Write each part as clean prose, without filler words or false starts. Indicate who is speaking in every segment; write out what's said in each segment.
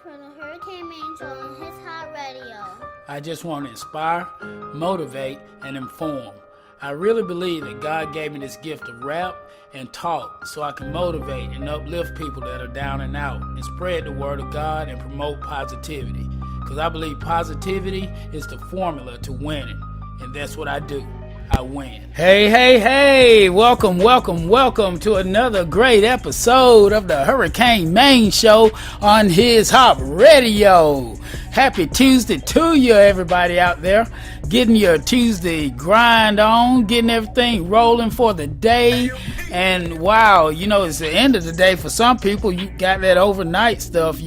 Speaker 1: from the Hurricane Main Show on His Hot Radio.
Speaker 2: I just want to inspire, motivate, and inform. I really believe that God gave me this gift of rap and talk so I can motivate and uplift people that are down and out and spread the word of God and promote positivity. Because I believe positivity is the formula to winning, and that's what I do. I win. Hey, welcome to another great episode of the Hurricane Main Show on His Hop Radio. Happy Tuesday to you, everybody out there. Getting your Tuesday grind on, getting everything rolling for the day. And wow, it's the end of the day for some people. You got that overnight stuff,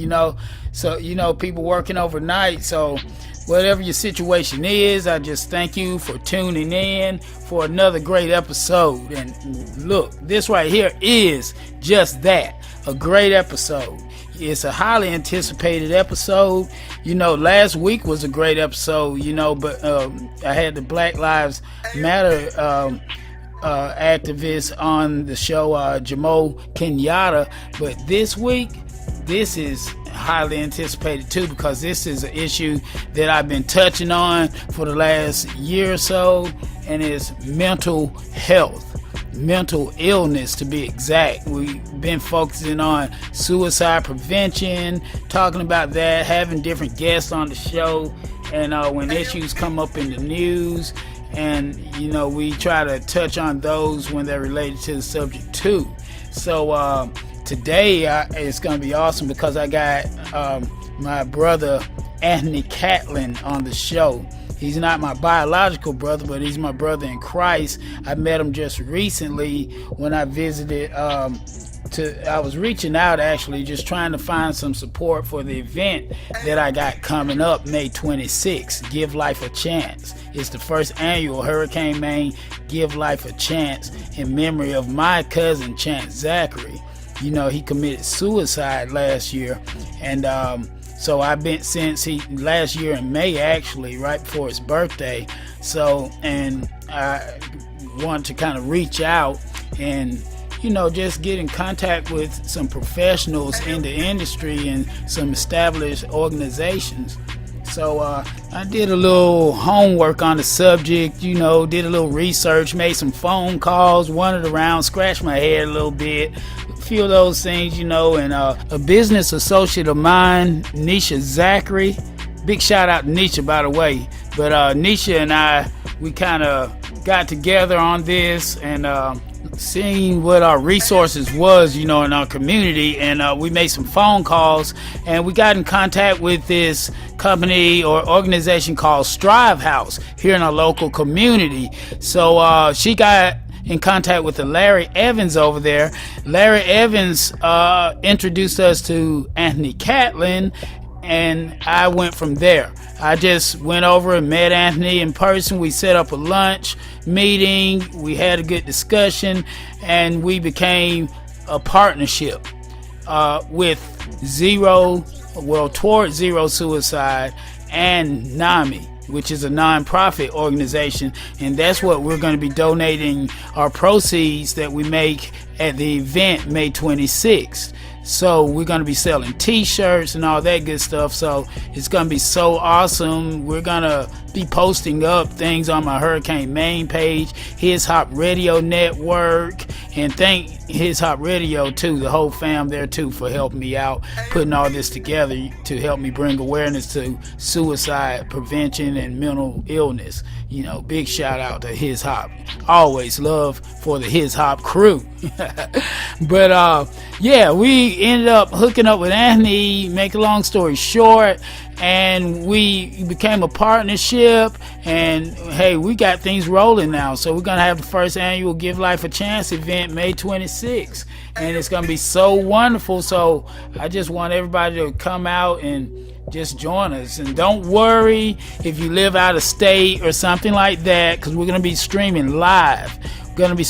Speaker 2: so, people working overnight. So whatever your situation is, I just thank you for tuning in for another great episode. And look, this right here is just that, a great episode. It's a highly anticipated episode. Last week was a great episode, but I had the Black Lives Matter activist on the show, Jomo Kenyatta. But this week, this is highly anticipated too, because this is an issue that I've been touching on for the last year or so, and it's mental health, mental illness to be exact. We've been focusing on suicide prevention, talking about that, having different guests on the show, and when issues come up in the news, and we try to touch on those when they're related to the subject too. So today it's going to be awesome because I got my brother Anthony Catlin on the show. He's not my biological brother, but he's my brother in Christ. I met him just recently when I visited. I was reaching out actually, just trying to find some support for the event that I got coming up May 26th, Give Life a Chance. It's the first annual Hurricane Main Give Life a Chance in memory of my cousin Chance Zachary. He committed suicide last year, and so I've been since last year in May, actually, right before his birthday. So, and I want to kind of reach out and just get in contact with some professionals in the industry and some established organizations. So I did a little homework on the subject, did a little research, made some phone calls, wandered around, scratched my head a little bit, a few of those things, and a business associate of mine, Nisha Zachary. Big shout out to Nisha, by the way. But Nisha and I, we kind of got together on this and seeing what our resources was, in our community, and we made some phone calls, and we got in contact with this company or organization called Strive House here in our local community. So she got in contact with the Larry Evans over there. Larry Evans introduced us to Anthony Catlin, and I went from there. I just went over and met Anthony in person. We set up a lunch meeting. We had a good discussion, and we became a partnership towards zero suicide and NAMI, which is a non-profit organization, and that's what we're going to be donating our proceeds that we make at the event May 26th. So we're going to be selling t-shirts and all that good stuff. So it's going to be so awesome. We're going to be posting up things on my Hurricane Main page, His Hop Radio Network, and thank His Hop Radio too, the whole fam there too, for helping me out, putting all this together to help me bring awareness to suicide prevention and mental illness. Big shout out to His Hop. Always love for the His Hop crew. But we ended up hooking up with Anthony, make a long story short, and we became a partnership, and hey, we got things rolling now. So we're gonna have the first annual Give Life a Chance event May 26th, and it's gonna be so wonderful. So I just want everybody to come out and just join us. And don't worry if you live out of state or something like that, because we're going to be streaming live. We're going to be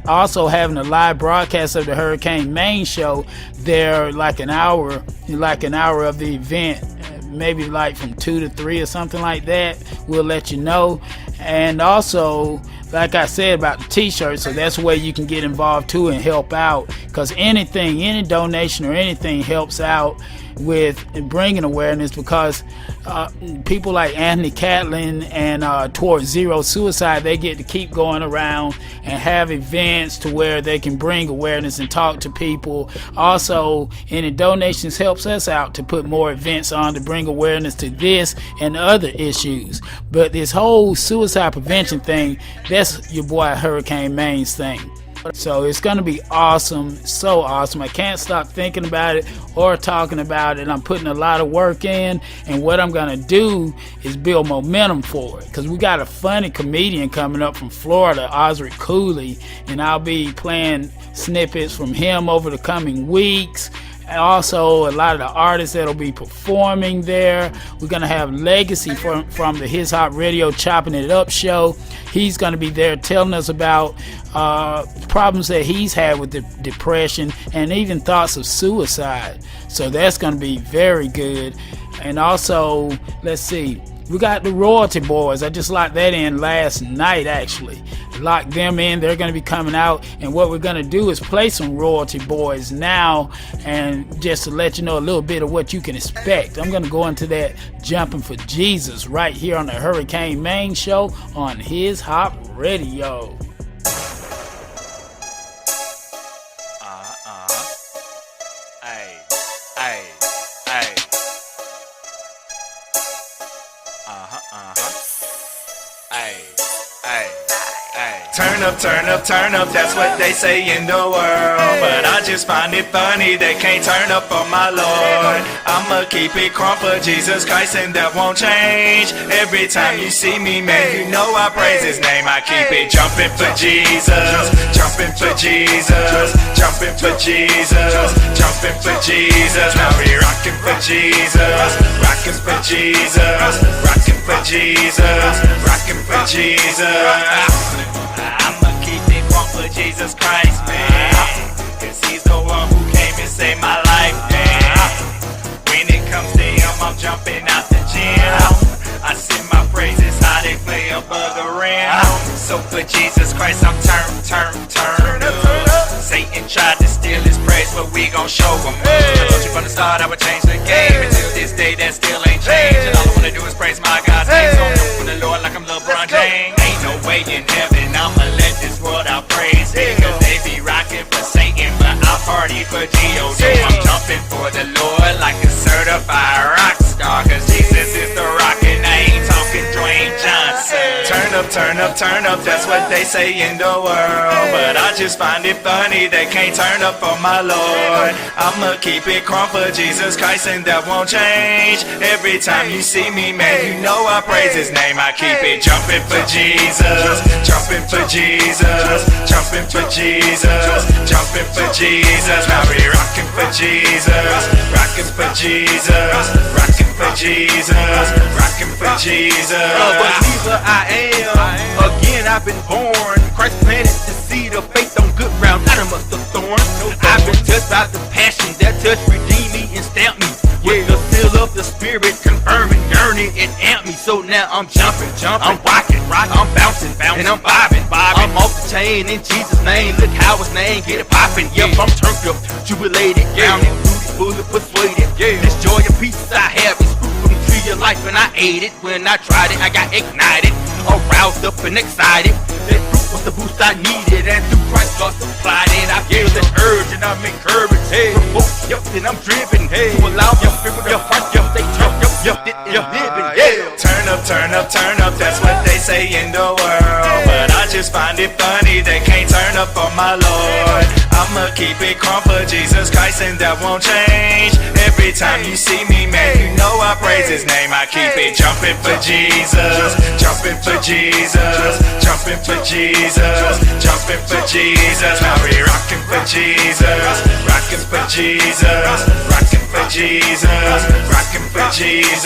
Speaker 2: also having a live broadcast of the Hurricane Main Show there, like an hour of the event, maybe like from 2 to 3 or something like that. We'll let you know. And also like I said about the t-shirts, so that's where you can get involved too and help out, because any donation or anything helps out with bringing awareness, because people like Anthony Catlin and Towards Zero Suicide, they get to keep going around and have events to where they can bring awareness and talk to people. Also, any donations helps us out to put more events on to bring awareness to this and other issues. But this whole suicide prevention thing, that's your boy Hurricane Main's thing. So it's going to be awesome, so awesome. I can't stop thinking about it or talking about it. I'm putting a lot of work in, and what I'm going to do is build momentum for it, because we got a funny comedian coming up from Florida, Osric Cooley, and I'll be playing snippets from him over the coming weeks. And also a lot of the artists that'll be performing there. We're gonna have Legacy from the His Hop Radio Chopping It Up show. He's gonna be there telling us about problems that he's had with depression and even thoughts of suicide. So that's gonna be very good. And also, let's see, we got the Royalty Boys. I just locked that in last night, actually. Locked them in. They're going to be coming out. And what we're going to do is play some Royalty Boys now. And just to let you know a little bit of what you can expect. I'm going to go into that Jumping for Jesus right here on the Hurricane Main Show on His Hop Radio.
Speaker 3: Turn up, that's what they say in the world. But I just find it funny, they can't turn up on my Lord. I'ma keep it crunk for Jesus Christ, and that won't change. Every time you see me, man, you know I praise his name. I keep it jumping for Jesus, jumping for Jesus, jumping for Jesus, jumping for Jesus. Now we rocking for Jesus, rocking for Jesus, rocking for Jesus, rocking for Jesus. I'ma keep it crunk for Jesus Christ, man, 'cause he's the one who came and saved my life, man. When it comes to him, I'm jumping out the gym. I sing my praises how they play above the rim. So for Jesus Christ, I'm turned up. Satan tried to steal his praise, but we gon' show him. I told you from the start I would change the game. Until this day, that still ain't changed. And all I wanna do is praise my God's name. So I'm from the Lord like I'm LeBron James. Ain't no way in heaven I'ma let this world out praise me, 'cause they be rocking for Satan, but I party for G.O.D. I'm jumping for the Lord like a certified rock star, 'cause Jesus is the rock and I ain't talking Dwayne Johnson. Turn up, that's what they say in the world. But I just find it funny, they can't turn up on my Lord. I'ma keep it crunk for Jesus Christ, and that won't change. Every time you see me, man, you know I praise his name. I keep it jumping for Jesus, jumping for Jesus, jumping for Jesus, jumping for Jesus. Now we rocking for Jesus, rocking for Jesus, rocking for Jesus, rocking for Jesus.
Speaker 4: Believer I am, again I've been born. Christ planted the seed of faith on good ground, not amongst the thorns. I've been touched by the passion that touched, redeemed me and stamped me with the seal of the Spirit, confirming, yearning and amp me. So now I'm jumping, I'm rocking, I'm bouncing, and I'm vibing. I'm off the chain in Jesus' name. Look how his name get it popping. Yep, I'm turned up, jubilated, grounded, rooted, fully persuaded. This joy and peace I have is fruit from the tree of life, and I ate it. When I tried it, I got ignited, aroused up and excited. That fruit was the boost I needed, and through Christ God supplied it. I feel that urge and I'm encouraged, provoked, yep, and I'm driven to allow your spirit of Christ, yep, they turn up, yep, you're living, yeah.
Speaker 3: Turn up, that's what they say in the world. But I just find it funny, they can't turn up on my Lord. I'ma keep it crunk for Jesus Christ, and that won't change. Every time you see me, man, you know I praise his name. I keep it jumping for Jesus, jumping for Jesus, jumping for Jesus, jumping for Jesus. Now we rocking for Jesus, rocking for Jesus, rocking for Jesus, rocking for Jesus.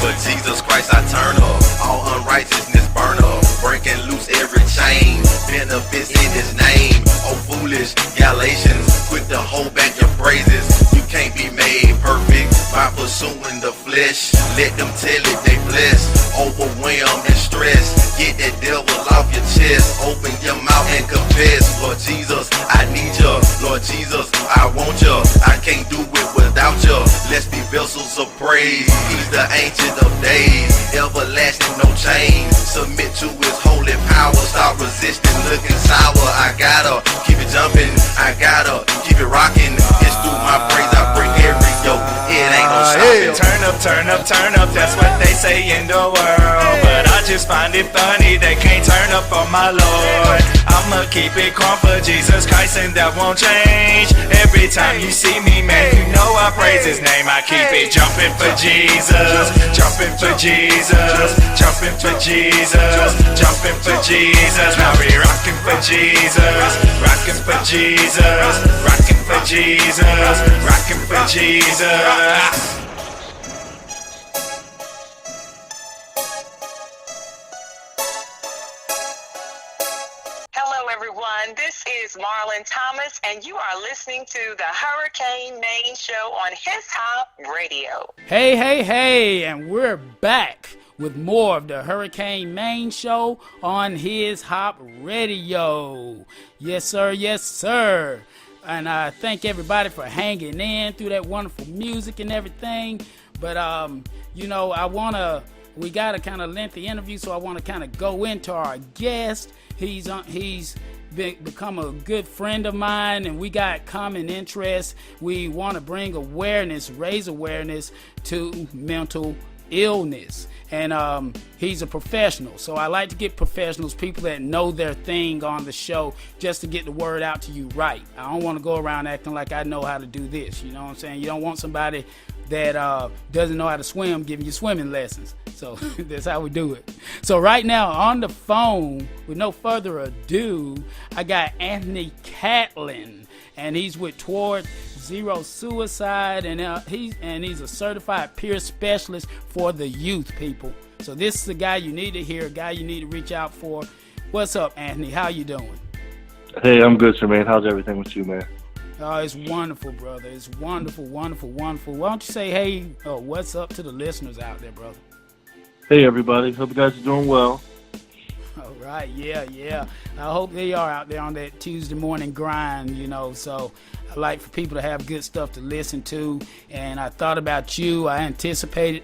Speaker 5: For Jesus Christ I turn up, all unrighteousness burn up, breaking loose every chain, benefits in his name. Oh foolish Galatians, quit to hold back your praises. You can't be made perfect by pursuing the flesh. Let them tell it they blessed, overwhelmed and stressed. Get that devil off your chest, open your mouth and confess. Lord Jesus, I need you. Lord Jesus, I want you. I can't do it without you. Let's be vessels of praise. He's the ancient of days, everlasting, no change. Submit to his holy power. Stop resisting, looking sour. I gotta keep it jumping. I gotta keep it rocking. It's through my praise I break every yoke. It ain't no stopping.
Speaker 3: Turn up, turn up, turn up. That's what they say in the world. But I just find it funny they can't turn up on my Lord. I'ma keep it calm for Jesus Christ and that won't change. Every time you see me, man, you know I praise his name. I keep it jumping for Jesus, jumping for Jesus, jumping for Jesus, jumping for Jesus. Now we rocking for Jesus, rocking for Jesus, rocking for Jesus, rocking for Jesus.
Speaker 6: Hello, everyone. This is Marlon Thomas, and you are listening to the Hurricane Main Show on His Hop Radio.
Speaker 2: Hey, and we're back with more of the Hurricane Main Show on His Hop Radio. Yes, sir. And I thank everybody for hanging in through that wonderful music and everything. But, we got a kind of lengthy interview, so I want to kind of go into our guest. He's become a good friend of mine, and we got common interests. We want to bring awareness, raise awareness to mental illness. And he's a professional, so I like to get professionals, people that know their thing on the show, just to get the word out to you right. I don't want to go around acting like I know how to do this. You know what I'm saying? You don't want somebody that doesn't know how to swim giving you swimming lessons. So that's how we do it. So right now on the phone, with no further ado, I got Anthony Catlin, and he's with Toward Zero Suicide, and he's a certified peer specialist for the youth, people. So this is the guy you need to hear, a guy you need to reach out for. What's up, Anthony? How you doing?
Speaker 7: Hey, I'm good, sir, man. How's everything with you, man?
Speaker 2: Oh, it's wonderful, brother. It's wonderful. Why don't you say, hey, what's up to the listeners out there, brother?
Speaker 7: Hey, everybody. Hope you guys are doing well.
Speaker 2: All right, yeah. I hope they are out there on that Tuesday morning grind, so I like for people to have good stuff to listen to. And I thought about you. I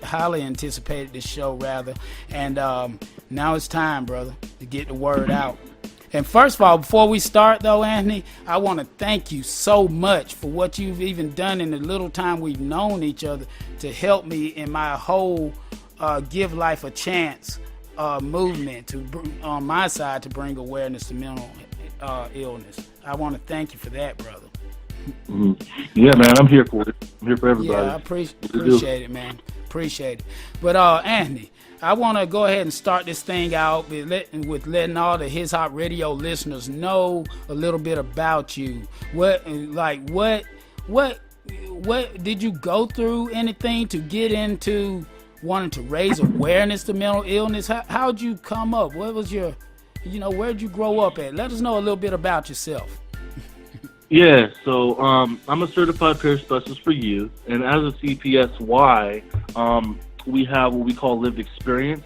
Speaker 2: highly anticipated this show, rather. And now it's time, brother, to get the word out. And first of all, before we start, though, Anthony, I want to thank you so much for what you've even done in the little time we've known each other to help me in my whole Give Life a Chance movement on my side to bring awareness to mental illness. I want to thank you for that, brother.
Speaker 7: Mm-hmm. Yeah, man, I'm here for it. I'm here for everybody.
Speaker 2: Yeah, I appreciate it, man. Appreciate it. But Anthony, I want to go ahead and start this thing out with letting all the His Hop Radio listeners know a little bit about you. What did you go through anything to get into wanting to raise awareness to mental illness? How'd you come up? What was your, where'd you grow up at? Let us know a little bit about yourself.
Speaker 7: Yeah, so I'm a certified peer specialist for youth, and as a CPSY, we have what we call lived experience.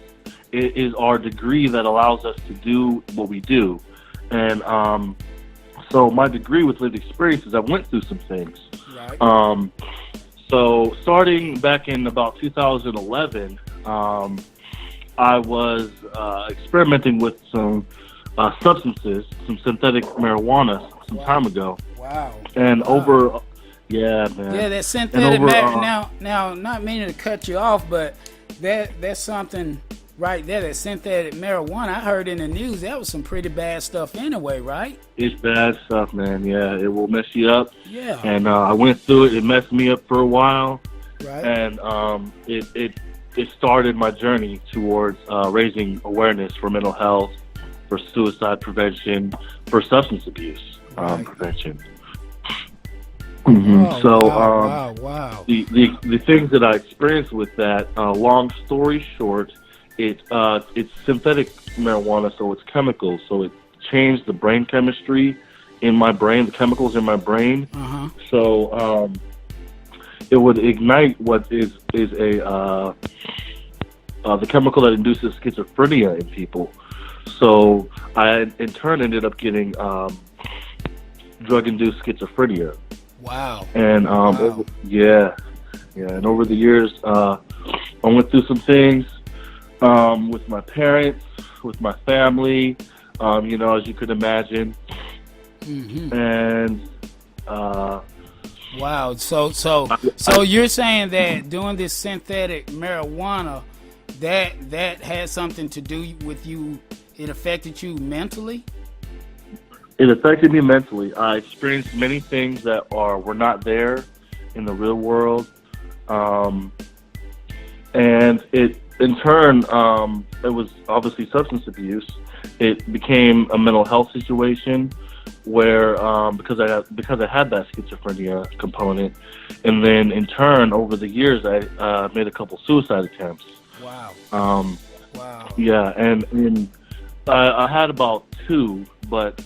Speaker 7: It is our degree that allows us to do what we do. And so my degree with lived experience is I went through some things. Right. So starting back in about 2011, I was experimenting with some substances, some synthetic marijuana some time ago.
Speaker 2: Wow.
Speaker 7: And yeah, man.
Speaker 2: Yeah, that synthetic now, not meaning to cut you off, but that's something right there, that synthetic marijuana. I heard in the news that was some pretty bad stuff anyway, right?
Speaker 7: It's bad stuff, man. Yeah, it will mess you up.
Speaker 2: Yeah.
Speaker 7: And I went through it. It messed me up for a while.
Speaker 2: Right.
Speaker 7: And it started my journey towards raising awareness for mental health, for suicide prevention, for substance abuse prevention. Mm-hmm.
Speaker 2: Oh,
Speaker 7: so
Speaker 2: wow.
Speaker 7: The things that I experienced with that, long story short, it's synthetic marijuana, so it's chemicals. So it changed the brain chemistry in my brain, the chemicals in my brain.
Speaker 2: Uh-huh.
Speaker 7: So it would ignite what is a the chemical that induces schizophrenia in people. So I, in turn, ended up getting drug-induced schizophrenia.
Speaker 2: Wow.
Speaker 7: And
Speaker 2: Wow.
Speaker 7: and over the years, I went through some things with my parents, with my family, as you could imagine.
Speaker 2: Mm-hmm.
Speaker 7: And
Speaker 2: wow. So you're saying that doing this synthetic marijuana, that had something to do with you? It affected you mentally?
Speaker 7: it affected me mentally. I experienced many things that were not there in the real world, and it in turn it was obviously substance abuse. It became a mental health situation where because I had that schizophrenia component, and then in turn over the years I made a couple suicide attempts.
Speaker 2: Wow. Wow.
Speaker 7: Yeah, and I had about two, but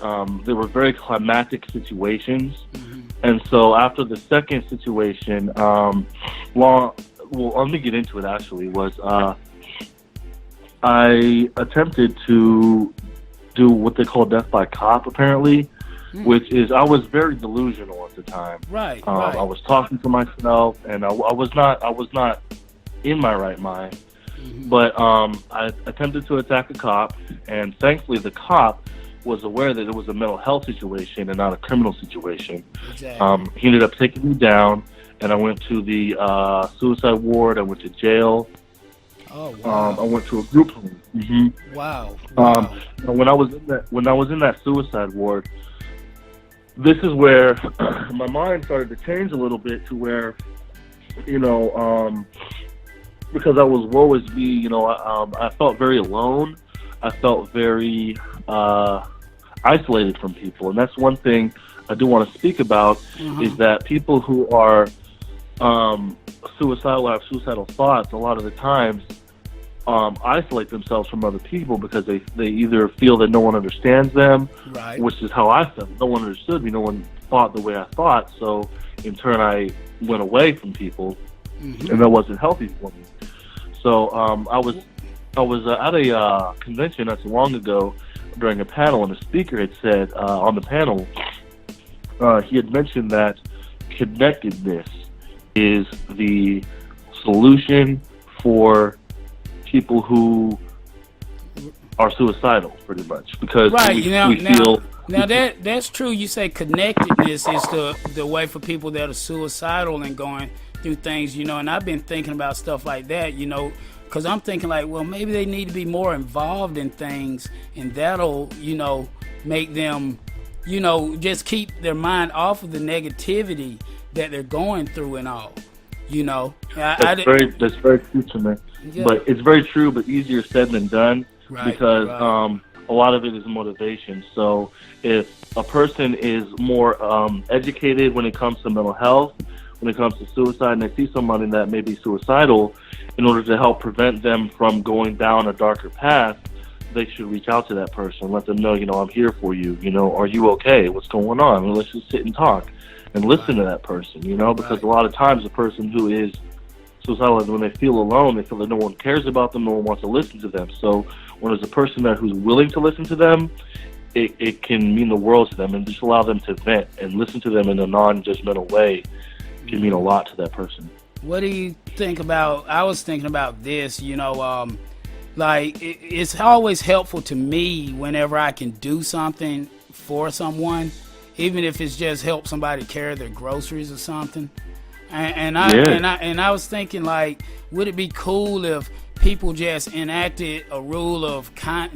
Speaker 7: they were very climactic situations.
Speaker 2: Mm-hmm.
Speaker 7: And so after the second situation, let me get into it actually, was I attempted to do what they call death by cop, apparently, which is, I was very delusional at the time.
Speaker 2: Right,
Speaker 7: right. I was talking to myself, and I was not in my right mind. Mm-hmm. But I attempted to attack a cop, and thankfully the cop was aware that it was a mental health situation and not a criminal situation.
Speaker 2: Exactly.
Speaker 7: He ended up taking me down, and I went to the suicide ward. I went to jail.
Speaker 2: Oh wow!
Speaker 7: I went to a group home. Mm-hmm.
Speaker 2: Wow.
Speaker 7: When I was in that suicide ward, this is where my mind started to change a little bit to where, because I was woe is me, I felt very alone. I felt very isolated from people, and that's one thing I do want to speak about. Is that people who are suicidal or have suicidal thoughts, a lot of the times isolate themselves from other people because they either feel that no one understands them,
Speaker 2: right,
Speaker 7: which is how I felt. No one understood me. No one thought the way I thought. So in turn, I went away from people, and that wasn't healthy for me. So I was at a convention not too long ago during a panel, and the speaker had said on the panel, he had mentioned that connectedness is the solution for people who are suicidal, pretty much, because
Speaker 2: right.
Speaker 7: we feel.
Speaker 2: Now that's true. You say connectedness is the way for people that are suicidal and going through things, and I've been thinking about stuff like that, because I'm thinking like, well, maybe they need to be more involved in things, and that'll, make them, just keep their mind off of the negativity that they're going through and all, That's
Speaker 7: very true to me. Yeah. But it's very true, but easier said than done, because a lot of it is motivation. So if a person is more educated when it comes to mental health, when it comes to suicide, and they see somebody that may be suicidal, in order to help prevent them from going down a darker path, they should reach out to that person, let them know, I'm here for you. Are you okay? What's going on? Let's just sit and talk and listen to that person, because a lot of times a person who is suicidal, when they feel alone, they feel that no one cares about them, no one wants to listen to them. So when there's a person there who's willing to listen to them, it can mean the world to them, and just allow them to vent and listen to them in a non-judgmental way can mean a lot to that person.
Speaker 2: What do you think about, I was thinking about this, it's always helpful to me whenever I can do something for someone, even if it's just help somebody carry their groceries or something. And I was thinking, like, would it be cool if people just enacted a rule of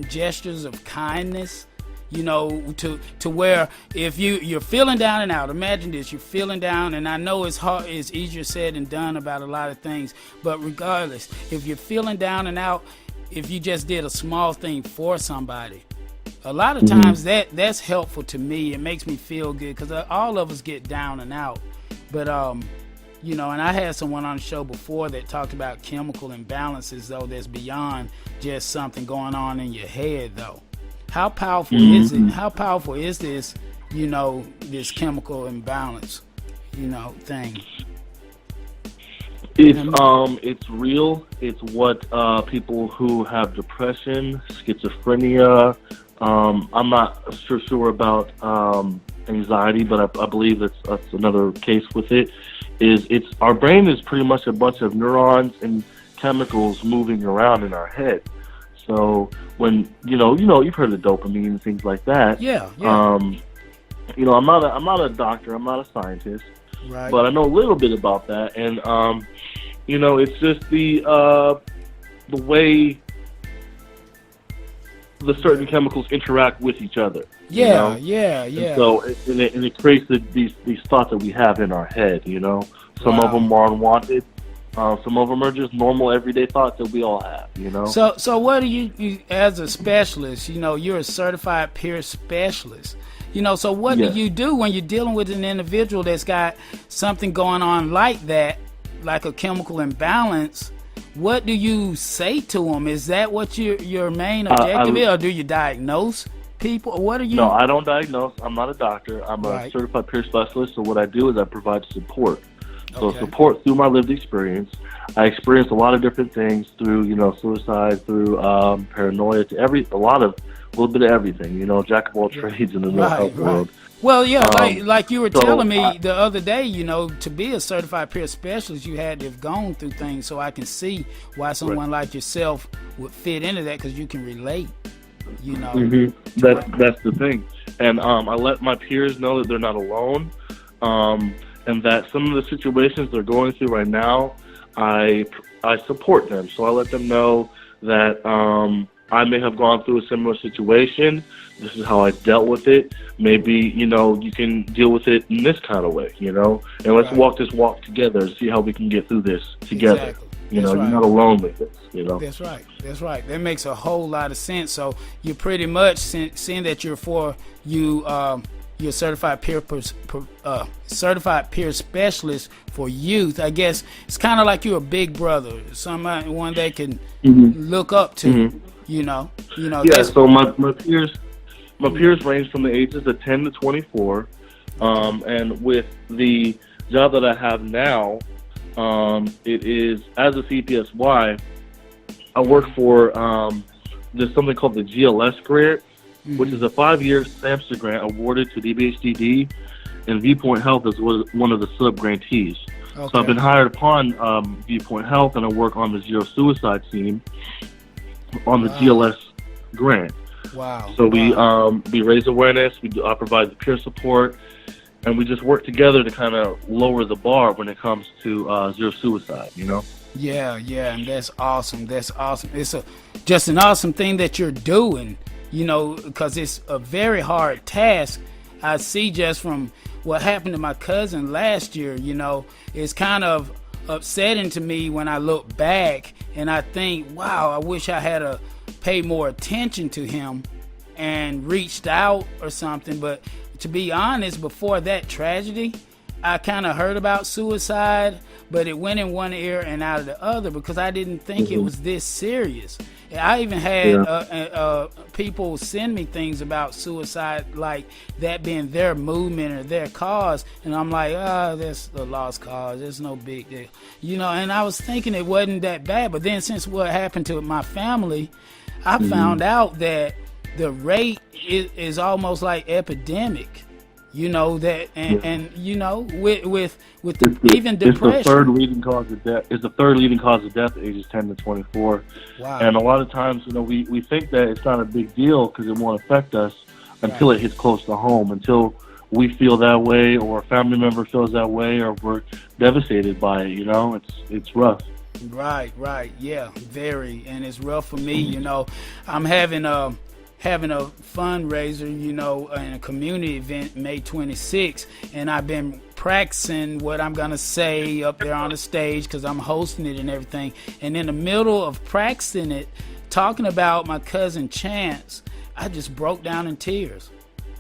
Speaker 2: gestures of kindness, to where if you're feeling down and out, imagine this, you're feeling down, and I know it's hard, it's easier said than done about a lot of things, but regardless, if you're feeling down and out, if you just did a small thing for somebody, a lot of times that's helpful to me. It makes me feel good, because all of us get down and out, but and I had someone on the show before that talked about chemical imbalances, though, that's beyond just something going on in your head, though. How powerful is it? How powerful is this, this chemical imbalance, thing?
Speaker 7: It's real. It's what people who have depression, schizophrenia. I'm not sure about anxiety, but I believe that's another case with it. It's our brain is pretty much a bunch of neurons and chemicals moving around in our head. So when you've heard of dopamine and things like that.
Speaker 2: Yeah.
Speaker 7: I'm not a doctor. I'm not a scientist.
Speaker 2: Right.
Speaker 7: But I know a little bit about that, and it's just the way the certain chemicals interact with each other.
Speaker 2: Yeah.
Speaker 7: And so it creates these thoughts that we have in our head. Some of them are unwanted. Some of them are just normal everyday thoughts that we all have.
Speaker 2: So what do you as a specialist? You're a certified peer specialist. So what do you do when you're dealing with an individual that's got something going on like that, like a chemical imbalance? What do you say to them? Is that what your main objective is, or do you diagnose people? Or what are you?
Speaker 7: No, I don't diagnose. I'm not a doctor. I'm a certified peer specialist. So what I do is I provide support. So support through my lived experience. I experienced a lot of different things through, suicide, through paranoia, to a little bit of everything, jack of all trades in the mental health world.
Speaker 2: Well, yeah, like you were telling me the other day, to be a certified peer specialist, you had to have gone through things, so I can see why someone like yourself would fit into that, because you can relate,
Speaker 7: That's the thing. And I let my peers know that they're not alone, and that some of the situations they're going through right now, I support them. So I let them know that I may have gone through a similar situation. This is how I dealt with it. Maybe, you can deal with it in this kind of way, and let's walk this walk together and see how we can get through this together.
Speaker 2: Exactly.
Speaker 7: You're not alone with this,
Speaker 2: That's right. That makes a whole lot of sense. So you're pretty much seeing that you're certified peer specialist for youth. I guess it's kind of like you're a big brother, one they can look up to.
Speaker 7: Yeah. So my peers range from the ages of 10 to 24, and with the job that I have now, it is as a CPSY. I work for there's something called the GLS grant, which is a 5-year SAMHSA grant awarded to DBHDD, and Viewpoint Health is one of the sub-grantees. Okay. So I've been hired upon Viewpoint Health, and I work on the Zero Suicide team on the GLS grant.
Speaker 2: Wow.
Speaker 7: So we raise awareness, I provide the peer support, and we just work together to kind of lower the bar when it comes to zero suicide,
Speaker 2: Yeah, and that's awesome. It's just an awesome thing that you're doing, because it's a very hard task. I see just from what happened to my cousin last year, it's kind of upsetting to me when I look back and I think, wow, I wish I had paid more attention to him and reached out or something. But to be honest, before that tragedy, I kind of heard about suicide, but it went in one ear and out of the other because I didn't think it was this serious. I even had people send me things about suicide, like that being their movement or their cause, and I'm like, that's a lost cause, it's no big deal, and I was thinking it wasn't that bad. But then since what happened to my family, I found out that the rate is almost like epidemic. That, with even depression.
Speaker 7: It's the third leading cause of death. It's the third leading cause of death at ages 10 to 24.
Speaker 2: Wow.
Speaker 7: And a lot of times, we think that it's not a big deal because it won't affect us until it hits close to home, until we feel that way or a family member feels that way or we're devastated by it. It's rough.
Speaker 2: Right. Yeah, very. And it's rough for me. I'm having a fundraiser, in a community event May 26th, and I've been practicing what I'm gonna say up there on the stage because I'm hosting it and everything. And in the middle of practicing it, talking about my cousin Chance, I just broke down in tears,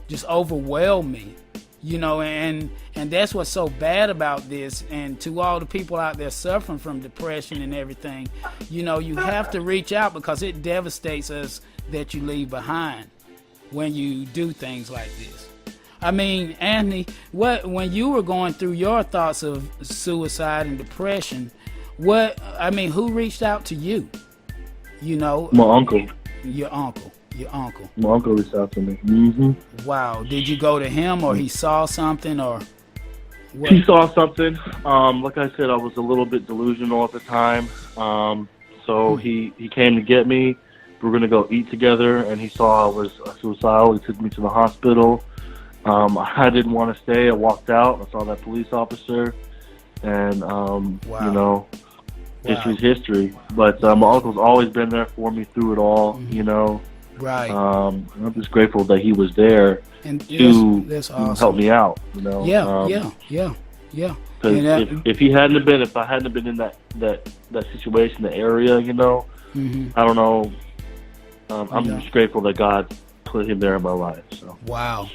Speaker 2: just overwhelmed me, and that's what's so bad about this. And to all the people out there suffering from depression and everything, you have to reach out because it devastates us that you leave behind when you do things like this. I mean, Anthony, when you were going through your thoughts of suicide and depression, who reached out to you? You know,
Speaker 7: My uncle.
Speaker 2: Your uncle.
Speaker 7: My uncle reached out to me. Mm-hmm.
Speaker 2: Wow. Did you go to him, or he saw something, or what?
Speaker 7: He saw something. Like I said, I was a little bit delusional at the time. So he came to get me. We were going to go eat together, and he saw I was suicidal. He took me to the hospital. I didn't want to stay. I walked out. I saw that police officer, and, you know, history's history. But my uncle's always been there for me through it all, you know.
Speaker 2: Right.
Speaker 7: I'm just grateful that he was there
Speaker 2: And
Speaker 7: to
Speaker 2: that's awesome.
Speaker 7: help me out, you know.
Speaker 2: Yeah.
Speaker 7: Because if I hadn't been in that situation, the area, you know, I don't know. I'm just grateful that God put him there in my life. So.
Speaker 2: Wow.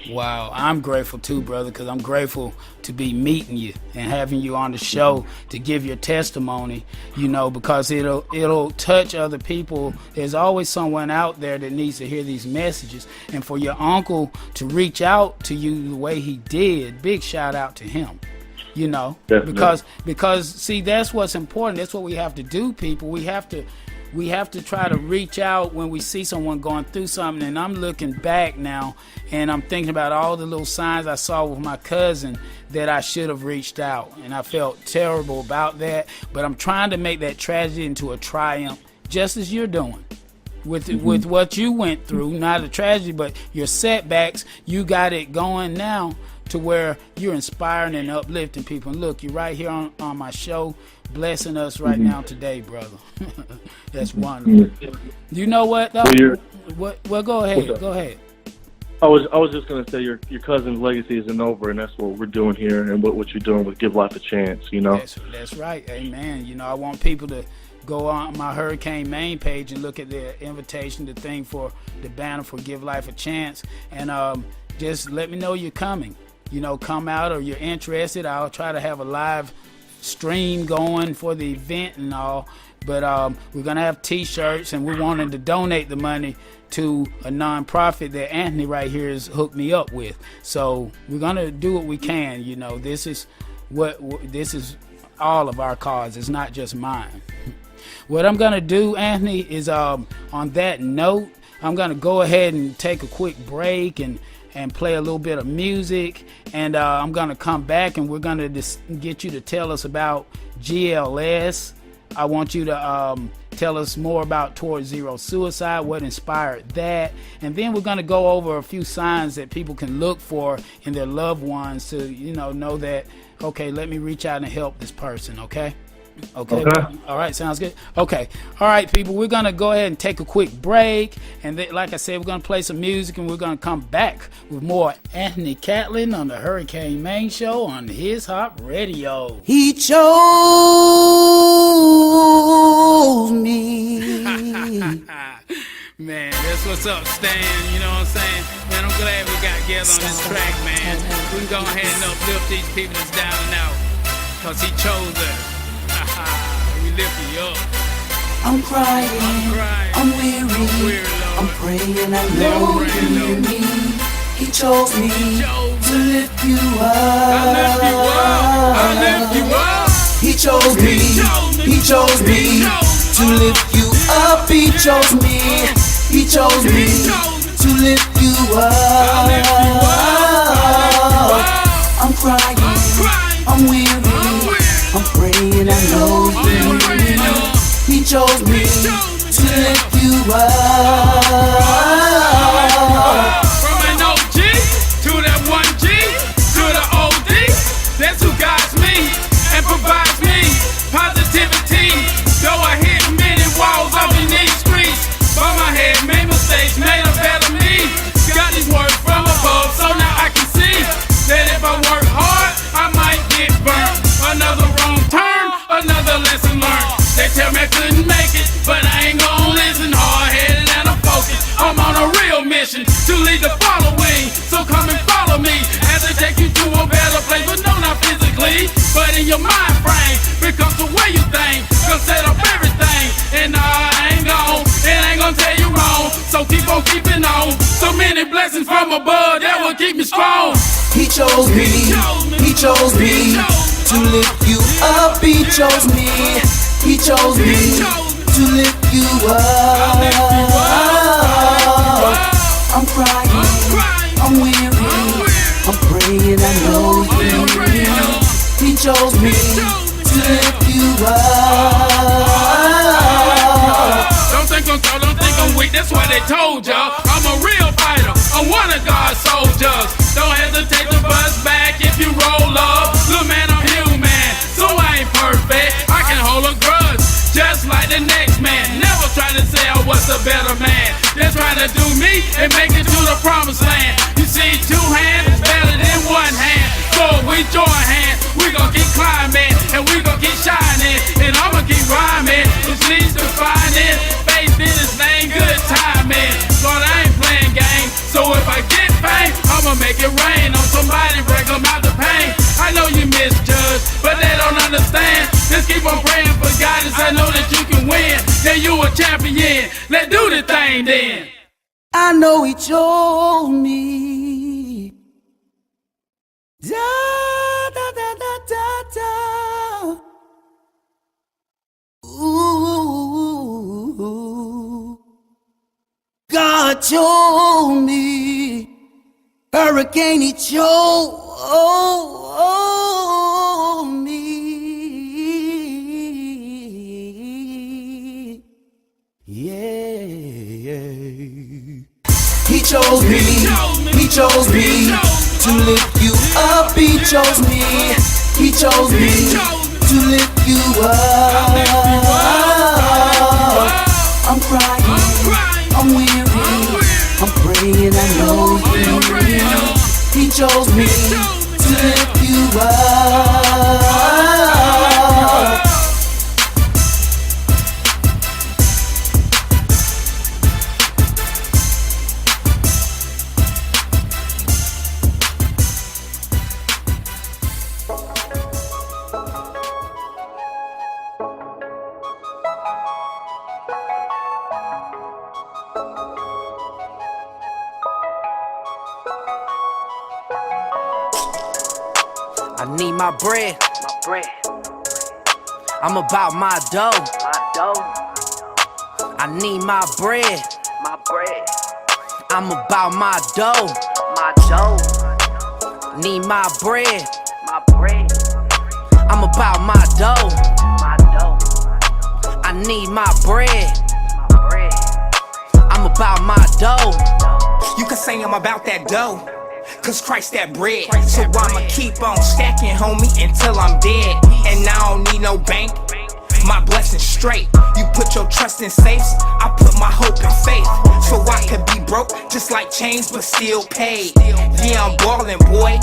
Speaker 2: I'm grateful too, brother, because I'm grateful to be meeting you and having you on the show to give your testimony, you know, because it'll touch other people. There's always someone out there that needs to hear these messages. And for your uncle to reach out to you the way he did, big shout out to him. You know,
Speaker 7: Definitely.
Speaker 2: because see, that's what's important. That's what we have to do, people. We have to try to reach out when we see someone going through something. And I'm looking back now, and I'm thinking about all the little signs I saw with my cousin that I should have reached out, and I felt terrible about that. But I'm trying to make that tragedy into a triumph, just as you're doing. With what you went through, not a tragedy, but your setbacks, you got it going now to where you're inspiring and uplifting people. And look, you're right here on my show, blessing us right now today, brother. That's wonderful. You know what, though? Well, go ahead. Go ahead.
Speaker 7: I was just gonna say your cousin's legacy isn't over, and that's what we're doing here, and what you're doing with Give Life a Chance. You know.
Speaker 2: That's right. Amen. You know, I want people to go on my Hurricane main page and look at the invitation, the thing for the banner for Give Life a Chance, and just let me know you're coming. You know, come out, or you're interested. I'll try to have a live stream going for the event and all. But we're going to have T-shirts, and we're wanting to donate the money to a nonprofit that Anthony right here has hooked me up with. So we're going to do what we can. You know, this is all of our cause. It's not just mine. What I'm going to do, Anthony, is on that note, I'm going to go ahead and take a quick break and play a little bit of music, and I'm going to come back, and we're going to get you to tell us about GLS. I want you to tell us more about Towards Zero Suicide, what inspired that, and then we're going to go over a few signs that people can look for in their loved ones to, you know that, okay, let me reach out and help this person, okay? Okay. All right. Sounds good. Okay. All right, people. We're going to go ahead and take a quick break. And then, like I said, we're going to play some music, and we're going to come back with more Anthony Catlin on the Hurricane Main Show on His Hop Radio.
Speaker 8: He chose me.
Speaker 2: Man, that's what's up, Stan. You know what I'm saying? Man, I'm glad we got together on this track, man. We can go ahead and uplift these people that's down and out, because he chose us. We lift you up.
Speaker 8: I'm crying, I'm weary, I'm praying, I know you hear me. He chose me to lift you up.
Speaker 2: I lift you up.
Speaker 8: He chose me to lift you up. He chose me to lift you up. I'm crying, I'm weary, I'm praying, I know you hear me. He chose me to lift you up.
Speaker 2: From an OG to that 1G to the OD, that's who guides me and provides me positivity. Though I hit many walls up in these streets, but my head made mistakes, made a better me. Got these words from above, so now I can see that if I work hard, I might get burnt. Another wrong turn, another lesson learned. They tell me I couldn't make it, but I ain't gon' listen. Hard-headed and I'm focused. I'm on a real mission to lead the following. So come and follow me as I take you to a better place. But no, not physically, but in your mind frame. Becomes the way you think, gonna set up everything. And I ain't gonna tell you wrong. So keep on keeping on. So many blessings from above that will keep me strong.
Speaker 8: He chose me to lift you up. He chose me, he chose me to lift you up. I'm crying, I'm weary, I'm praying, I know he chose me to lift you up.
Speaker 9: Don't think I'm tall, don't think I'm weak, that's why they told y'all. I'm a real fighter, I'm one of God's soldiers. Don't hesitate to bust back if you roll up. Look man, I'm human, so I ain't perfect. I can hold a grudge, just like the next man. Never try to say I was a better man. Just try to do me and make it to the promised land. You see, 2 hands is better than 1 hand. So if we join hands, we gon' keep climbing and we gon' keep shining. And I'ma keep rhyming, which leads to finding faith in His name, good timing. Lord, I ain't playing games, so if I get pain, I'ma make it rain on somebody, break them out the pain. I know you misjudge, but they don't understand. Just keep on praying for guidance, I know that you can win. Yeah, you a champion, let's do the thing then.
Speaker 8: I know he chose me. Da da da da da da. Ooh, God chose me. Hurricane, he chose me. Yeah. He chose me, he chose me to lift you up. He chose me, he chose me to lift you up. I'm crying, I'm weary, I'm praying, I know he chose me to lift you up.
Speaker 10: I need my bread. I'm about my dough. I need my bread. I'm about my dough. Need my bread. I'm about my dough. I need my bread. I'm about my dough.
Speaker 11: You can say I'm about that dough, cause Christ that bread. So I'ma keep on stacking, homie, until I'm dead. And I don't need no bank, my blessings straight. You put your trust in safes, I put my hope in faith. So I could be broke, just like chains, but still paid. Yeah, I'm ballin', boy,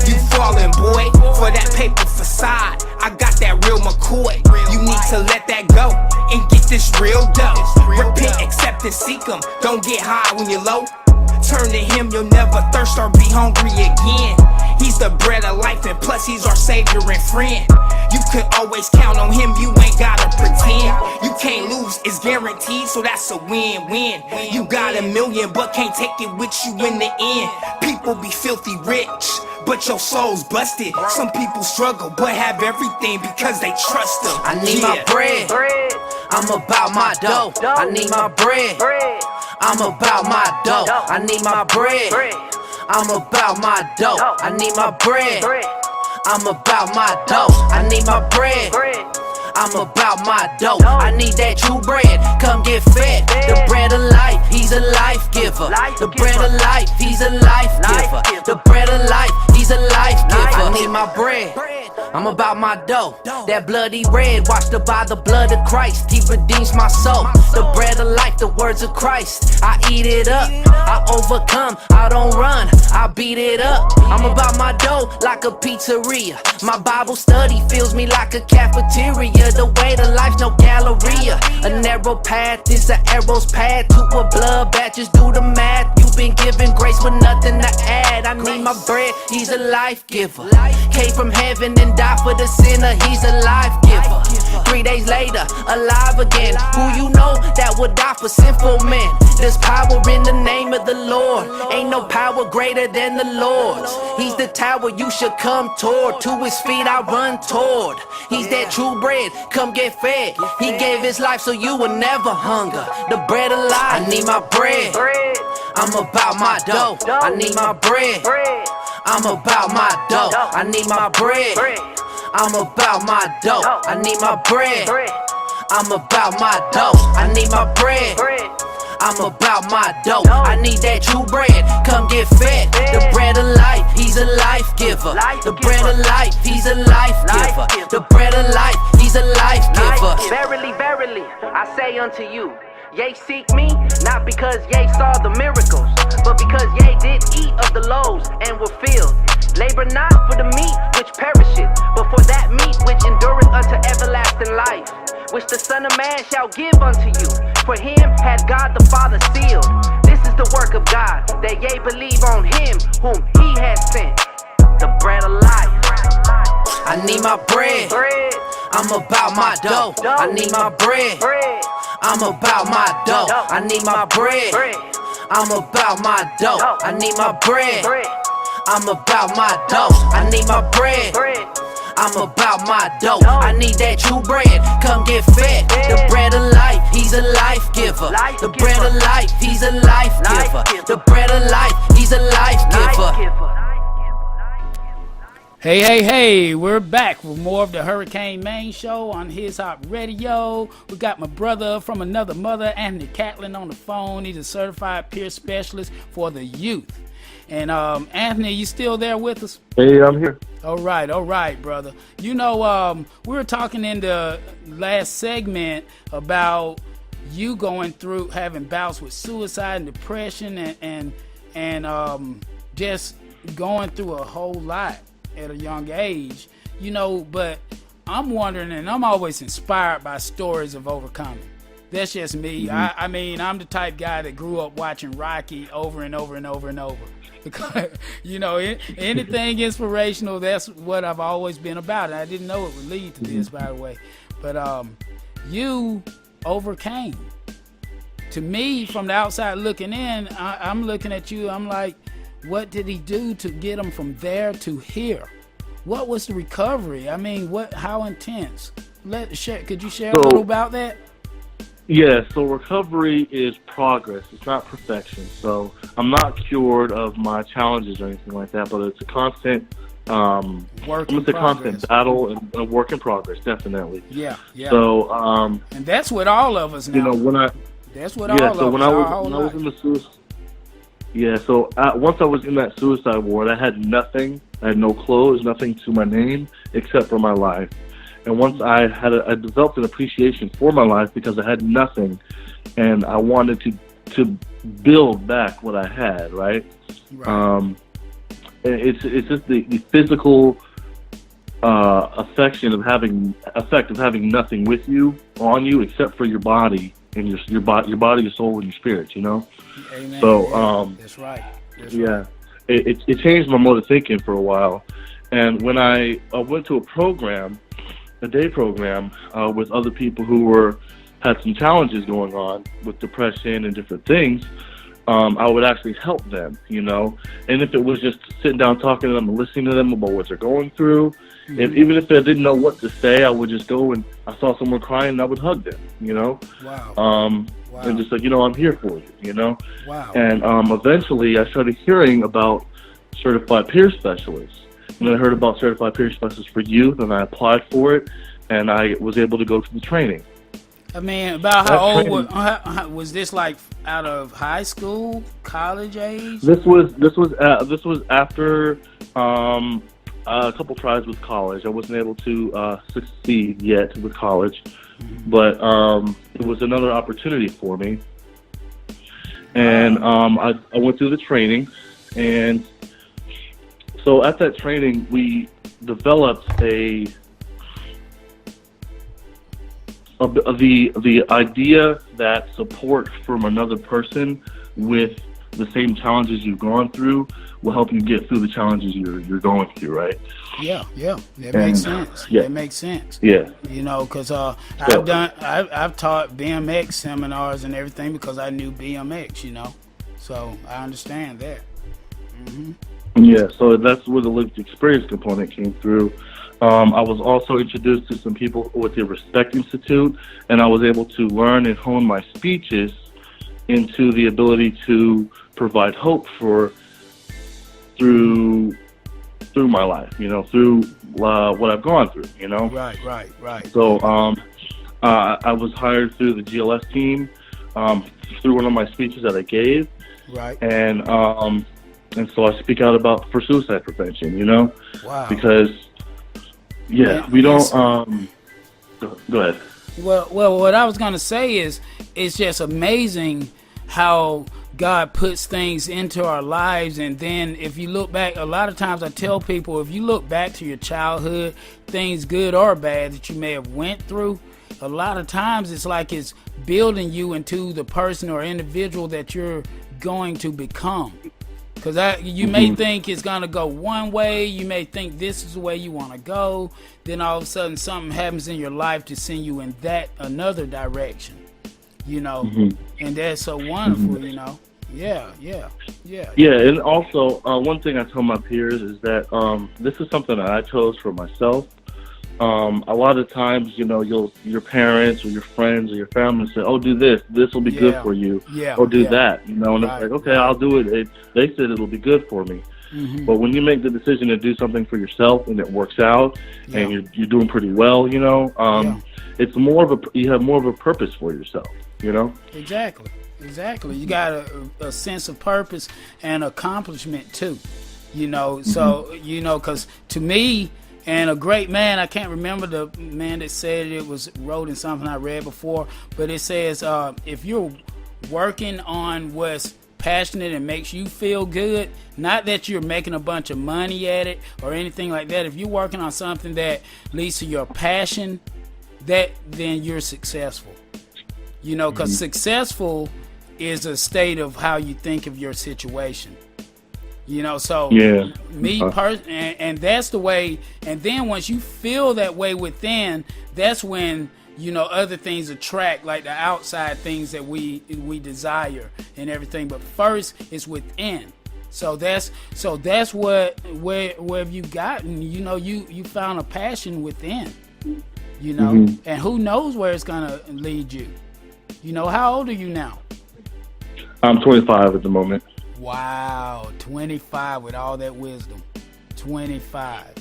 Speaker 11: you fallin', boy. For that paper facade, I got that real McCoy. You need to let that go and get this real dough. Repent, accept, and seek Him. Don't get high when you're low. Turn to Him, you'll never thirst or be hungry again. He's the bread of life, and plus He's our savior and friend. You can always count on Him, you ain't gotta pretend. You can't lose, it's guaranteed, so that's a win-win. You got $1 million, but can't take it with you in the end. People be filthy rich, but your soul's busted. Some people struggle, but have everything because they trust Him.
Speaker 10: I need my bread. I'm about my dough. I need my bread. I'm about my dough. I need my bread. I'm about my dough. I need my bread. I'm about my dough. I need my bread. I'm about my dough. I need that true bread. Come get fed. The bread of life, He's a life giver. The bread of life, He's a life giver. The bread of life, He's a life giver. I need my bread. I'm about my dough. That bloody bread, washed up by the blood of Christ. He redeems my soul. The bread of life, the words of Christ. I eat it up. I overcome. I don't run. I beat it up. I'm about my dough like a pizzeria. My Bible study fills me like a cafeteria. The way to life's no galleria. A narrow path is an arrow's path to a bloodbath. Just do the math. You've been given grace with nothing to add. I need my bread. He's a life giver. Came from heaven and died for the sinner. He's a life giver. 3 days later, alive again. Who you know that would die for sinful men? There's power in the name of the Lord. Ain't no power greater than the Lord's. He's the tower you should come toward. To his feet I run toward. He's that true bread, come get fed. He gave his life so you will never hunger. The bread of life, I need my bread. I'm about my dough. I need my bread. I'm about my dough. I need my bread. I'm about my dough. I need my bread. I'm about my dough. I need my bread. I'm about my dough. I need that true bread. Come get fed. The bread of life, he's a life giver. The bread of life, he's a life giver. The bread of life, he's a life giver. Verily, verily, I say unto you, yea, seek me, not because yea saw the miracles, but because yea did eat of the loaves and were filled. Labor not for the meat which perisheth, but for that meat which endureth unto everlasting life, which the Son of Man shall give unto you. For him had God the Father sealed. This is the work of God, that ye believe on him whom he has sent. The bread of life. I need my bread. I'm about my dough. I need my bread. I'm about my dough. I need my bread. I'm about my dough. I need my bread. I'm about my dough. I need my bread. I'm about my dough. I need that true bread. Come get fed. The bread of life, he's a life giver. The bread of life, he's a life giver. The bread of life, he's a life giver.
Speaker 2: Hey, we're back with more of the Hurricane Main Show on His Hop Radio. We got my brother from another mother, Anthony Catlin, on the phone. He's a certified peer specialist for the youth. And Anthony, you still there with us?
Speaker 7: Hey, I'm here.
Speaker 2: All right, brother. You know, we were talking in the last segment about you going through having bouts with suicide and depression and just going through a whole lot at a young age, you know, but I'm wondering, and I'm always inspired by stories of overcoming. That's just me.
Speaker 7: Mm-hmm.
Speaker 2: I mean, I'm the type guy that grew up watching Rocky over and over and over and over. Because, you know, anything inspirational, that's what I've always been about. And I didn't know it would lead to this, by the way. But you overcame. To me, from the outside looking in, I'm looking at you, I'm like, what did he do to get him from there to here? What was the recovery? I mean, how intense? Could you share a little about that?
Speaker 7: Yeah, so recovery is progress. It's not perfection. So I'm not cured of my challenges or anything like that, but it's a constant constant battle and a work in progress, definitely.
Speaker 2: Yeah.
Speaker 7: So
Speaker 2: and that's what all of us now.
Speaker 7: You know,
Speaker 2: that's what all of us.
Speaker 7: When I was in the suicide. Yeah, so once I was in that suicide ward, I had nothing. I had no clothes, nothing to my name except for my life. And once I developed an appreciation for my life because I had nothing, and I wanted to build back what I had. Right. It's just the physical effect of having nothing with you on you except for your body and your body, your soul, and your spirit. You know.
Speaker 2: Amen.
Speaker 7: So
Speaker 2: that's right.
Speaker 7: Right. It changed my mode of thinking for a while, and when I went to a day program with other people who had some challenges going on with depression and different things, I would actually help them, you know. And if it was just sitting down talking to them and listening to them about what they're going through, even if I didn't know what to say, I would just go and I saw someone crying and I would hug them, you know.
Speaker 2: Wow.
Speaker 7: And just like, you know, I'm here for you, you know.
Speaker 2: Wow.
Speaker 7: And eventually I started hearing about certified peer specialists. And I heard about certified peer specialists for youth, and I applied for it, and I was able to go to the training.
Speaker 2: I mean, about how old was this? Like out of high school, college age?
Speaker 7: This was after a couple tries with college. I wasn't able to succeed yet with college, but it was another opportunity for me. And I went through the training, and so at that training, we developed the idea that support from another person with the same challenges you've gone through will help you get through the challenges you're going through, right?
Speaker 2: Yeah, that makes sense.
Speaker 7: Yeah.
Speaker 2: That makes sense.
Speaker 7: Yeah.
Speaker 2: You know, because I've taught BMX seminars and everything because I knew BMX. You know, so I understand that.
Speaker 7: Yeah, so that's where the lived experience component came through. I was also introduced to some people with the Respect Institute, and I was able to learn and hone my speeches into the ability to provide hope through my life, you know, through what I've gone through, you know.
Speaker 2: Right.
Speaker 7: So I was hired through the GLS team through one of my speeches that I gave.
Speaker 2: Right.
Speaker 7: And so I speak out for suicide prevention, you know.
Speaker 2: Wow.
Speaker 7: Because we don't. Go ahead.
Speaker 2: Well, what I was gonna say is, it's just amazing how God puts things into our lives, and then if you look back, a lot of times I tell people, if you look back to your childhood, things good or bad that you may have went through, a lot of times it's like it's building you into the person or individual that you're going to become. Because you may think it's going to go one way, you may think this is the way you want to go, then all of a sudden something happens in your life to send you in that another direction, you know, and that's so wonderful, you know. Yeah.
Speaker 7: And also, one thing I tell my peers is that this is something that I chose for myself. A lot of times, you know, your parents or your friends or your family say, "Oh, do this. This will be good for you." Or do that. You know, and it's like, okay, I'll do it. They said it'll be good for me. But when you make the decision to do something for yourself and it works out, and you're doing pretty well, you know, it's you have more of a purpose for yourself. You know.
Speaker 2: Exactly. You got a sense of purpose and accomplishment too. You know, so you know, because to me. And a great man, I can't remember the man that said it, was wrote in something I read before, but it says, if you're working on what's passionate and makes you feel good, not that you're making a bunch of money at it or anything like that, if you're working on something that leads to your passion, then you're successful. You know, because successful is a state of how you think of your situation. You know, so me personally, and that's the way. And then once you feel that way within, that's when, you know, other things attract, like the outside things that we desire and everything. But first, it's within. So that's where have you gotten? You know, you found a passion within. You know, and who knows where it's gonna lead you. You know, how old are you now?
Speaker 7: I'm 25 at the moment.
Speaker 2: Wow, 25 with all that wisdom. 25.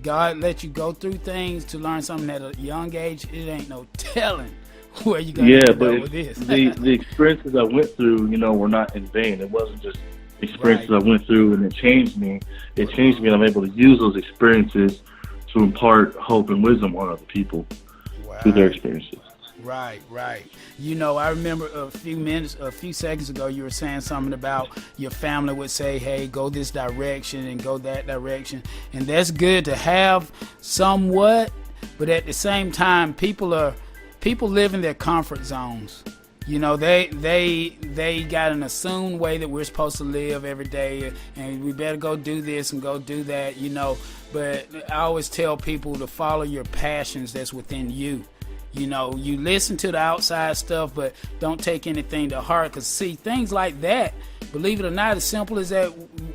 Speaker 2: God let you go through things to learn something at a young age. It ain't no telling where you gonna go with this.
Speaker 7: the experiences I went through, you know, were not in vain. It wasn't just experiences I went through and it changed me. It changed me, and I'm able to use those experiences to impart hope and wisdom on other people through their experiences.
Speaker 2: Right. You know, I remember a few seconds ago, you were saying something about your family would say, hey, go this direction and go that direction. And that's good to have somewhat, but at the same time, people live in their comfort zones. You know, they got an assumed way that we're supposed to live every day, and we better go do this and go do that, you know. But I always tell people to follow your passions that's within you. You know, you listen to the outside stuff, but don't take anything to heart. Because, see, things like that, believe it or not, as simple as that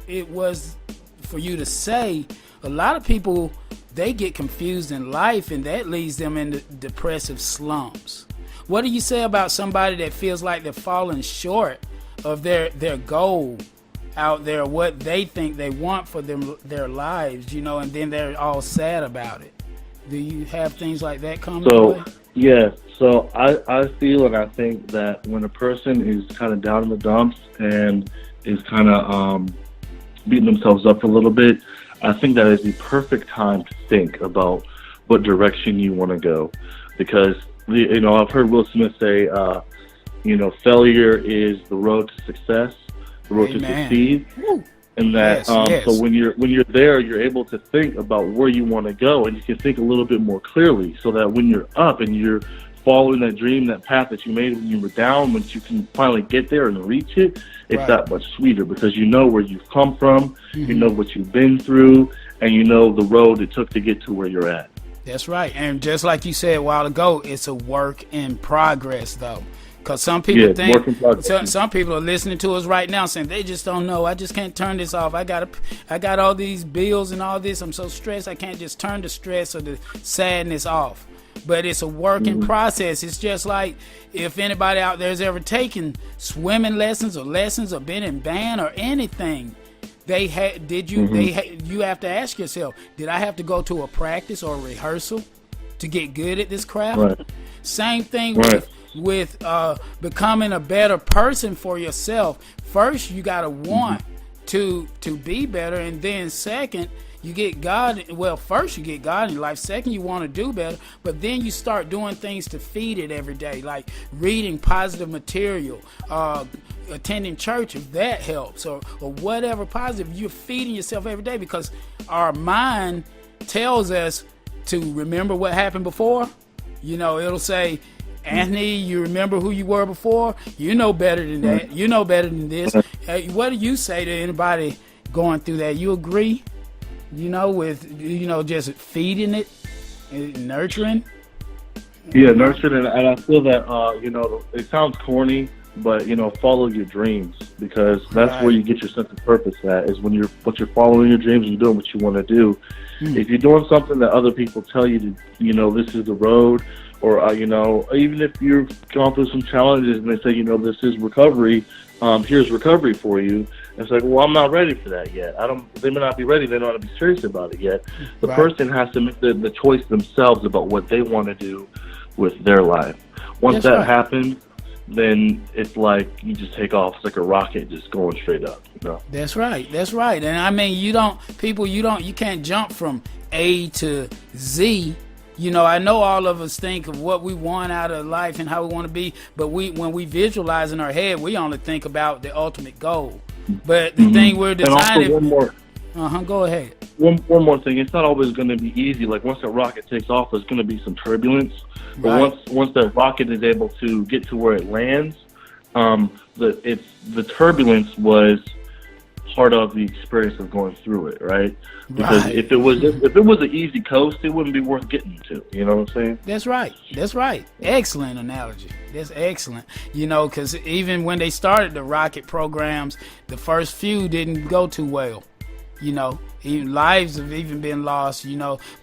Speaker 2: it was for you to say, a lot of people, they get confused in life, and that leads them into depressive slumps. What do you say about somebody that feels like they're falling short of their goal out there, what they think they want for their lives, you know, and then they're all sad about it? Do you have things like that come your way?
Speaker 7: Yeah, so I feel and I think that when a person is kind of down in the dumps and is kind of beating themselves up a little bit, I think that is the perfect time to think about what direction you want to go. Because, you know, I've heard Will Smith say, you know, failure is the road to success, the road to succeed. Woo. And that, so when you're there, you're able to think about where you want to go, and you can think a little bit more clearly, so that when you're up and you're following that dream, that path that you made when you were down, once you can finally get there and reach it, it's that much sweeter because you know where you've come from, you know what you've been through, and you know the road it took to get to where you're at.
Speaker 2: That's right. And just like you said a while ago, it's a work in progress, though. Because some people some people are listening to us right now saying they just don't know. I just can't turn this off. I got all these bills and all this. I'm so stressed. I can't just turn the stress or the sadness off. But it's a work in process. It's just like if anybody out there has ever taken swimming lessons or been in band or anything. You have to ask yourself, did I have to go to a practice or a rehearsal to get good at this craft?
Speaker 7: Right.
Speaker 2: Same thing with becoming a better person for yourself. First, you got to want to be better, and then second, you get God. Well, first you get God in your life. Second, you want to do better, but then you start doing things to feed it every day, like reading positive material, attending church if that helps, or whatever positive. You're feeding yourself every day because our mind tells us to remember what happened before. It'll say, Anthony, you remember who you were before? You know better than that. You know better than this. What do you say to anybody going through that? You agree? With just feeding it, nurturing.
Speaker 7: Yeah, nurturing, and I feel that it sounds corny, but follow your dreams, because that's where you get your sense of purpose at, is when you're following your dreams and you're doing what you want to do. If you're doing something that other people tell you to, this is the road, or even if you've gone through some challenges and they say, this is recovery, here's recovery for you. It's like, well, I'm not ready for that yet. They may not be ready. They don't want to be serious about it yet. The person has to make the choice themselves about what they want to do with their life. Once that happens, then it's like you just take off. It's like a rocket just going straight up.
Speaker 2: That's right. And I mean, you can't jump from A to Z. I know all of us think of what we want out of life and how we want to be, but when we visualize in our head, we only think about the ultimate goal. But the thing we're designing.
Speaker 7: And also one more.
Speaker 2: Go ahead.
Speaker 7: One more thing. It's not always going to be easy. Like once that rocket takes off, there's going to be some turbulence. But once that rocket is able to get to where it lands, the turbulence was part of the experience of going through it, right? Because if it was an easy coast, it wouldn't be worth getting to. You know what I'm saying?
Speaker 2: That's right. Excellent analogy. That's excellent. Because even when they started the rocket programs, the first few didn't go too well. Even lives have even been lost,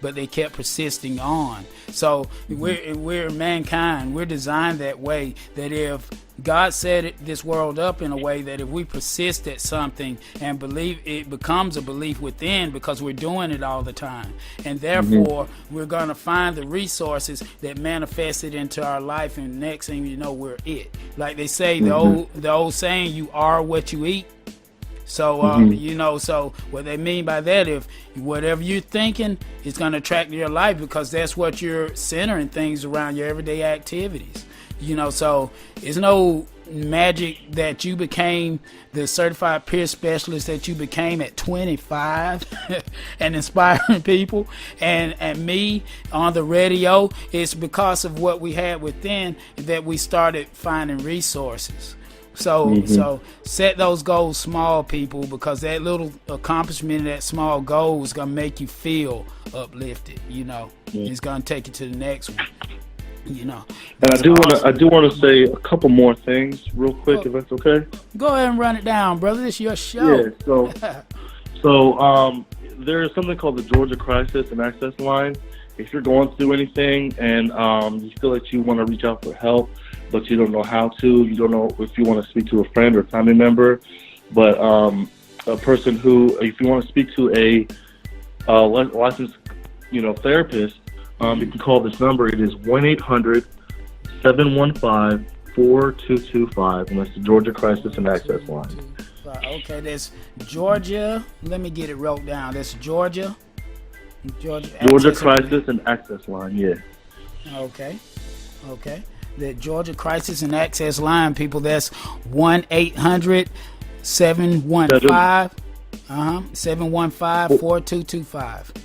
Speaker 2: but they kept persisting on. So we're mankind. We're designed that way, that if God set this world up in a way that if we persist at something and believe, it becomes a belief within, because we're doing it all the time. And therefore, we're going to find the resources that manifest it into our life, and next thing you know, we're it. Like they say, the old saying, you are what you eat. So, so what they mean by that, if whatever you're thinking is going to attract to your life, because that's what you're centering things around, your everyday activities. So it's no magic that you became the certified peer specialist that you became at 25 and inspiring people, and me on the radio. It's because of what we had within that we started finding resources. So set those goals small, people, because that little accomplishment of that small goal is going to make you feel uplifted. It's going to take you to the next one. And
Speaker 7: I do want to say a couple more things real quick, if that's okay.
Speaker 2: Go ahead and run it down, brother. This is your show.
Speaker 7: Yeah. So there is something called the Georgia Crisis and Access Line. If you're going through anything and you feel like you want to reach out for help, but you don't know how to, you don't know if you want to speak to a friend or family member, but a person who, if you want to speak to a licensed, therapist, you can call this number. It is 1-800-715-4225, and that's the Georgia Crisis and Access Line.
Speaker 2: Okay, that's Georgia. Let me get it wrote down. That's Georgia
Speaker 7: Crisis and Access Line, yeah.
Speaker 2: Okay. The Georgia Crisis and Access Line, people, that's 1-800-715-4225.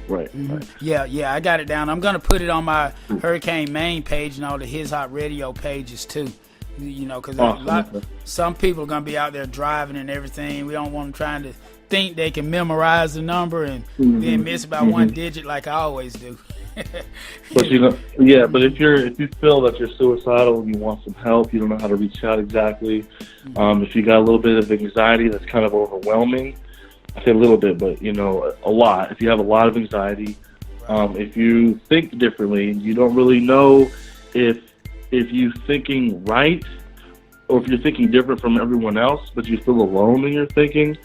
Speaker 7: Right.
Speaker 2: Yeah, I got it down. I'm going to put it on my Hurricane Main page and all the His Hot Radio pages too. You know, because
Speaker 7: Awesome.
Speaker 2: some people are gonna be out there driving and everything. We don't want them trying to think they can memorize the number and then miss about one digit like I always do.
Speaker 7: But but if you feel that you're suicidal and you want some help, you don't know how to reach out exactly. If you got a little bit of anxiety that's kind of overwhelming, I say a little bit, but a lot. If you have a lot of anxiety, if you think differently, you don't really know if you're thinking right or if you're thinking different from everyone else, but you feel alone in your thinking,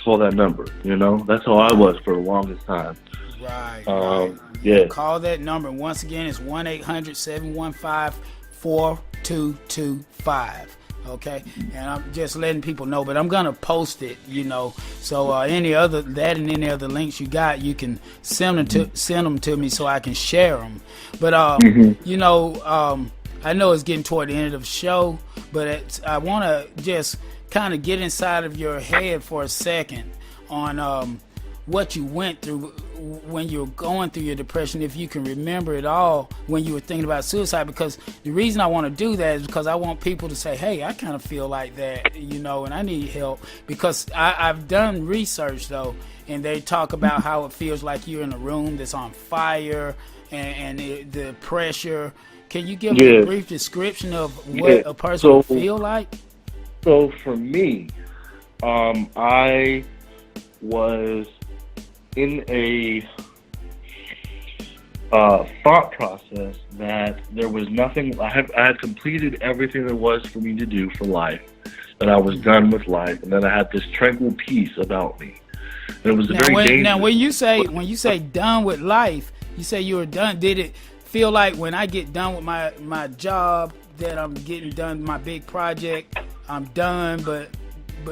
Speaker 7: call that number. That's how I was for the longest time.
Speaker 2: Right.
Speaker 7: Yeah.
Speaker 2: Call that number. Once again, it's 1-800-715-4225. Okay, and I'm just letting people know, but I'm gonna post it. So any other links you got, you can send them to me so I can share them. But I know it's getting toward the end of the show, but I want to just kind of get inside of your head for a second on what you went through when you were going through your depression, if you can remember it all when you were thinking about suicide. Because the reason I want to do that is because I want people to say, hey, I kind of feel like that, and I need help. Because I've done research, though, and they talk about how it feels like you're in a room that's on fire and the pressure. Can you give me a brief description of what a person would feel like?
Speaker 7: So for me, I was in a thought process that there was nothing. I had completed everything there was for me to do for life, that I was done with life, and then I had this tranquil peace about me. And it was very dangerous.
Speaker 2: Now, when you say done with life, you say you were done. Did it feel like when I get done with my job that I'm getting done my big project, I'm done? But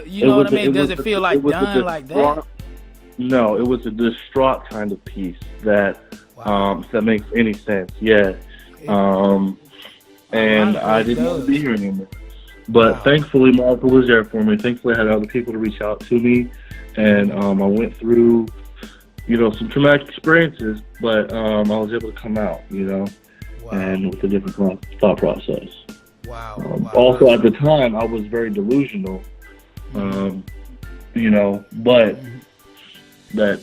Speaker 2: you know what I mean? Does it feel like done like that?
Speaker 7: No, it was a distraught kind of peace that, if that makes any sense. Yeah. And I didn't want to be here anymore. But thankfully, Martha was there for me. Thankfully, I had other people to reach out to me. And I went through, some traumatic experiences, but I was able to come out, and with a different thought process. Also, at the time, I was very delusional, but that,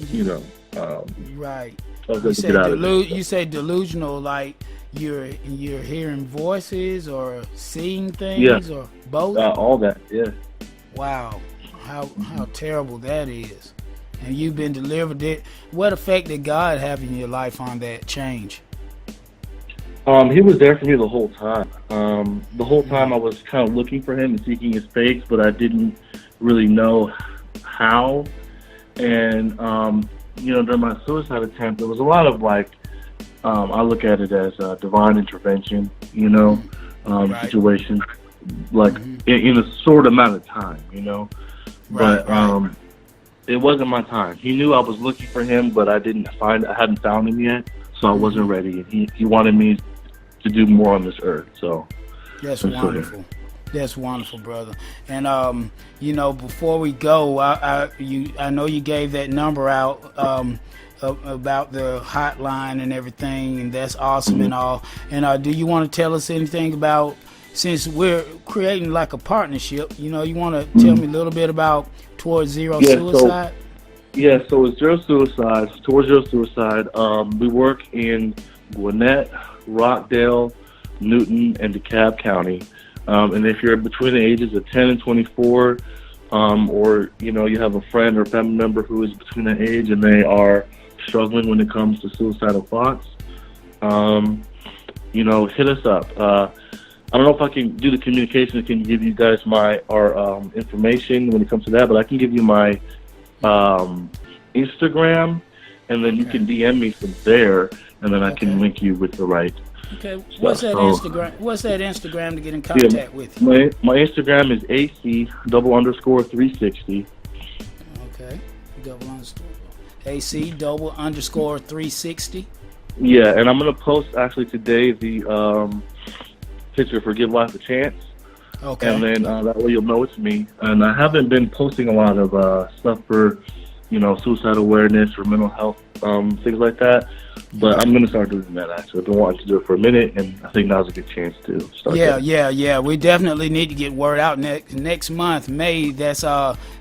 Speaker 2: right. You say delusional, like you're hearing voices or seeing things, or both?
Speaker 7: All that, yeah.
Speaker 2: Wow, how terrible that is. And you've been delivered. What effect did God have in your life on that change?
Speaker 7: He was there for me the whole time. The whole time I was kind of looking for him and seeking his face, but I didn't really know how. And, during my suicide attempt, there was a lot of I look at it as divine intervention, situations, in a short amount of time, But it wasn't my time. He knew I was looking for him, but I hadn't found him yet, so I wasn't ready. And he wanted me to do more on this earth, so.
Speaker 2: That's wonderful. That's wonderful, brother. And before we go, I know you gave that number out about the hotline and everything, and that's awesome and all. And do you want to tell us anything about, since we're creating like a partnership? You want to tell me a little bit about Towards Zero Suicide?
Speaker 7: So it's Zero Suicide. Towards Zero Suicide. We work in Gwinnett, Rockdale, Newton, and DeKalb County. And if you're between the ages of 10 and 24, or, you have a friend or family member who is between that age and they are struggling when it comes to suicidal thoughts, hit us up. I don't know if I can do the communication. I can give you guys our information when it comes to that, but I can give you my Instagram, and then you can DM me from there, and then I can link you with the right.
Speaker 2: Okay, what's that Instagram? What's that Instagram to get in contact with you?
Speaker 7: My Instagram is AC_360.
Speaker 2: Okay, AC_360.
Speaker 7: Yeah, and I'm gonna post actually today the picture for Give Life a Chance.
Speaker 2: Okay.
Speaker 7: And then that way you'll know it's me. And I haven't been posting a lot of stuff for suicide awareness or mental health, things like that. But I'm going to start doing that, actually. I've been wanting to do it for a minute, and I think now's a good chance to start doing it.
Speaker 2: Yeah. We definitely need to get word out next month, May. That's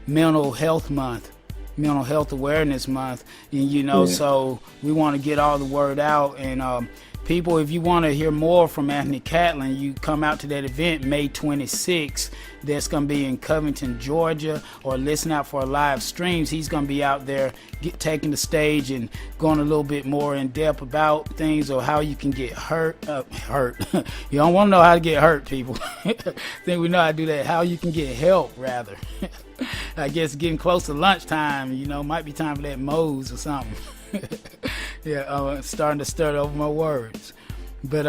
Speaker 2: Mental Health Month, Mental Health Awareness Month. And, so we want to get all the word out. And people, if you want to hear more from Anthony Catlin, you come out to that event May 26th. That's going to be in Covington, Georgia, or listen out for live streams. He's going to be out there taking the stage and going a little bit more in depth about things or how you can get hurt. You don't want to know how to get hurt, people. I think we know how to do that. How you can get help, rather. I guess getting close to lunchtime, might be time for that Moe's or something. Starting to stir over my words. But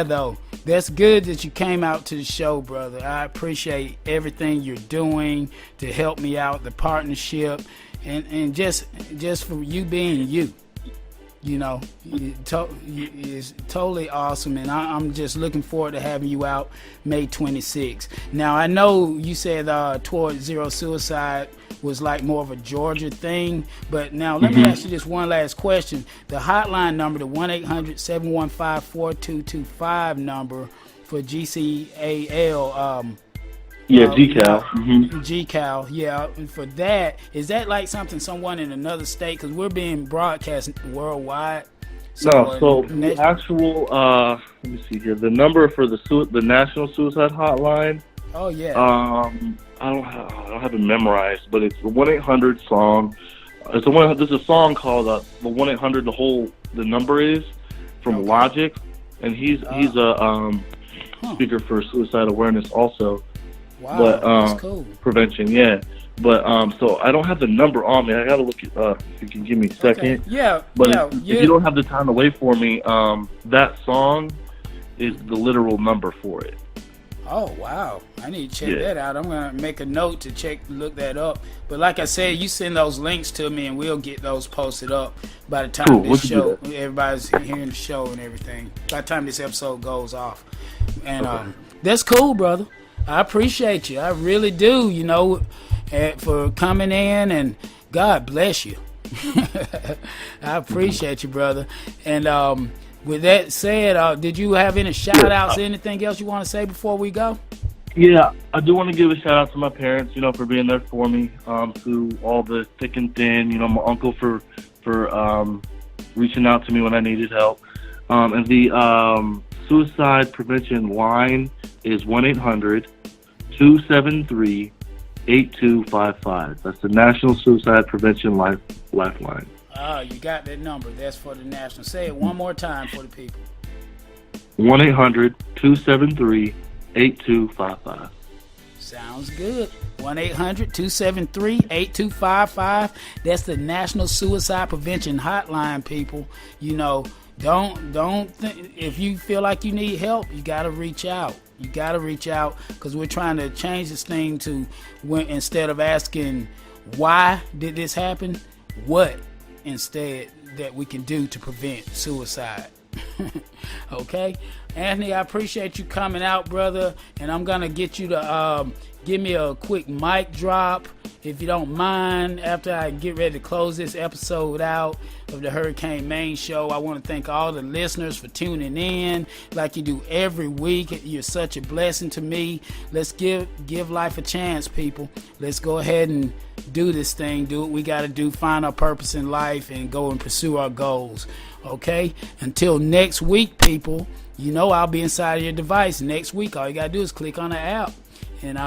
Speaker 2: though, that's good that you came out to the show, brother. I appreciate everything you're doing to help me out, the partnership, and just for you being you. It's totally awesome, and I'm just looking forward to having you out May 26th. Now, I know you said Toward Zero Suicide was like more of a Georgia thing, but now let me ask you this one last question. The hotline number, the 1-800-715-4225 number for GCAL,
Speaker 7: GCAL.
Speaker 2: GCAL, yeah. And for that, is that like someone in another state? Because we're being broadcast worldwide.
Speaker 7: The actual, let me see here. The number for the National Suicide Hotline.
Speaker 2: Oh yeah.
Speaker 7: I don't have it memorized, but it's the 1-800 song. There's a song called the 1-800. The number is from Logic, and he's a speaker for suicide awareness also.
Speaker 2: Wow,
Speaker 7: but
Speaker 2: that's cool.
Speaker 7: Prevention, yeah. But so I don't have the number on me. I gotta look it up. If you can give me a second.
Speaker 2: Okay. Yeah.
Speaker 7: But if you don't have the time to wait for me, that song is the literal number for it.
Speaker 2: Oh wow! I need to check that out. I'm gonna make a note to look that up. But like I said, you send those links to me, and we'll get those posted up by the time this show, everybody's hearing the show and everything. By the time this episode goes off, and that's cool, brother. I appreciate you. I really do. For coming in, and God bless you. I appreciate you, brother. And with that said, did you have any shout-outs, anything else you want to say before we go?
Speaker 7: Yeah, I do want to give a shout-out to my parents, for being there for me through all the thick and thin, my uncle for reaching out to me when I needed help. And the suicide prevention line is 1-800-273-8255. That's the National Suicide Prevention Lifeline.
Speaker 2: You got that number. That's for the national. Say it one more time for the people.
Speaker 7: 1-800-273-8255.
Speaker 2: Sounds good. 1-800-273-8255. That's the National Suicide Prevention Hotline, people. Don't think, if you feel like you need help, you got to reach out. You got to reach out, because we're trying to change this thing to instead of asking why did this happen, what instead that we can do to prevent suicide. Okay, Anthony, I appreciate you coming out, brother, and I'm gonna get you to give me a quick mic drop, if you don't mind, after I get ready to close this episode out of the Hurricane Main Show. I want to thank all the listeners for tuning in like you do every week. You're such a blessing to me. Let's give life a chance, people. Let's go ahead and do this thing, do what we got to do, find our purpose in life, and go and pursue our goals. Okay? Until next week, people, I'll be inside of your device next week. All you got to do is click on the app. And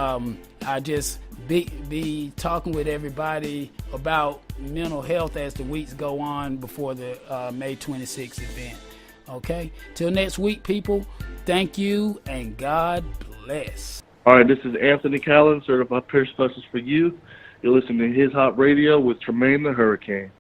Speaker 2: I just be talking with everybody about mental health as the weeks go on before the May 26th event. Okay? Till next week, people, thank you and God bless.
Speaker 7: All right, this is Anthony Catlin, certified peer specialist for you. You're listening to His Hot Radio with Tremaine the Hurricane.